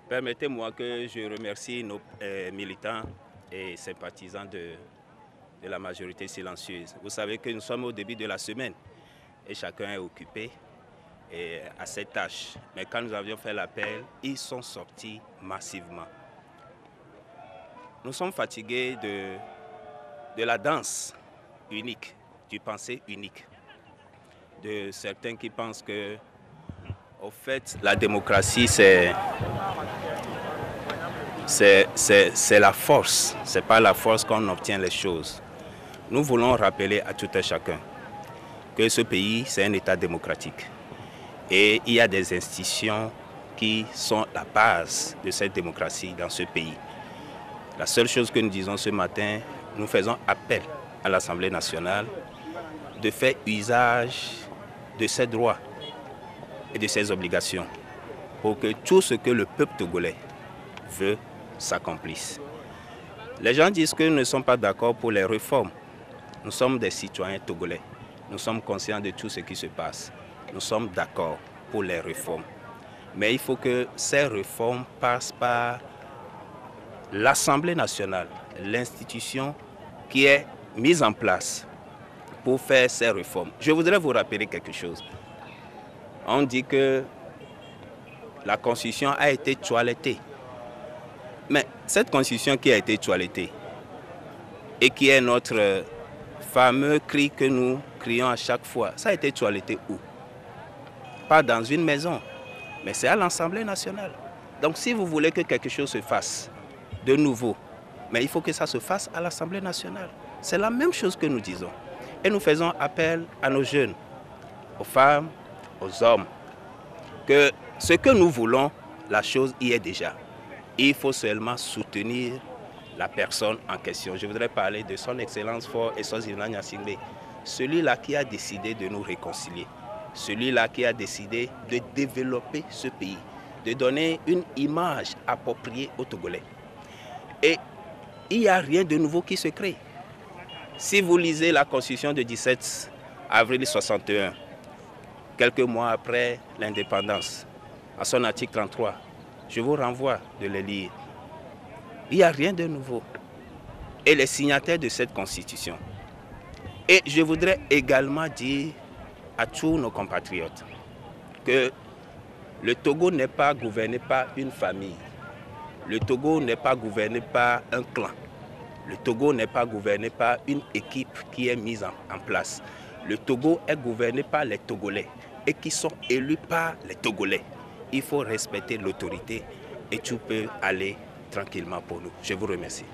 Permettez-moi que je remercie nos militants et sympathisants de la majorité silencieuse. Vous savez que nous sommes au début de la semaine et chacun est occupé à cette tâche. Mais quand nous avions fait l'appel, ils sont sortis massivement. Nous sommes fatigués de la danse unique, du pensée unique, de certains qui pensent que, au fait, la démocratie, c'est la force. Ce n'est pas la force qu'on obtient les choses. Nous voulons rappeler à tout un chacun que ce pays, c'est un État démocratique. Et il y a des institutions qui sont la base de cette démocratie dans ce pays. La seule chose que nous disons ce matin, nous faisons appel à l'Assemblée nationale de faire usage de ses droits et de ses obligations pour que tout ce que le peuple togolais veut s'accomplisse. Les gens disent que nous ne sommes pas d'accord pour les réformes. Nous sommes des citoyens togolais. Nous sommes conscients de tout ce qui se passe. Nous sommes d'accord pour les réformes. Mais il faut que ces réformes passent par l'Assemblée nationale, l'institution qui est mise en place pour faire ces réformes. Je voudrais vous rappeler quelque chose. On dit que la Constitution a été toilettée. Mais cette Constitution qui a été toilettée et qui est notre fameux cri que nous crions à chaque fois, ça a été toiletté où? Pas dans une maison, mais c'est à l'Assemblée nationale. Donc si vous voulez que quelque chose se fasse de nouveau, mais il faut que ça se fasse à l'Assemblée nationale. C'est la même chose que nous disons. Et nous faisons appel à nos jeunes, aux femmes, aux hommes, que ce que nous voulons, la chose y est déjà. Il faut seulement soutenir la personne en question. Je voudrais parler de son Excellence Faure Essoufou Gnassingbé, celui-là qui a décidé de nous réconcilier, celui-là qui a décidé de développer ce pays, de donner une image appropriée aux Togolais. Et il n'y a rien de nouveau qui se crée. Si vous lisez la Constitution de 17 avril 1961, quelques mois après l'indépendance, à son article 33, je vous renvoie de le lire. Il n'y a rien de nouveau. Et les signataires de cette Constitution. Et je voudrais également dire à tous nos compatriotes que le Togo n'est pas gouverné par une famille. Le Togo n'est pas gouverné par un clan. Le Togo n'est pas gouverné par une équipe qui est mise en place. Le Togo est gouverné par les Togolais et qui sont élus par les Togolais. Il faut respecter l'autorité et tout peut aller tranquillement pour nous. Je vous remercie.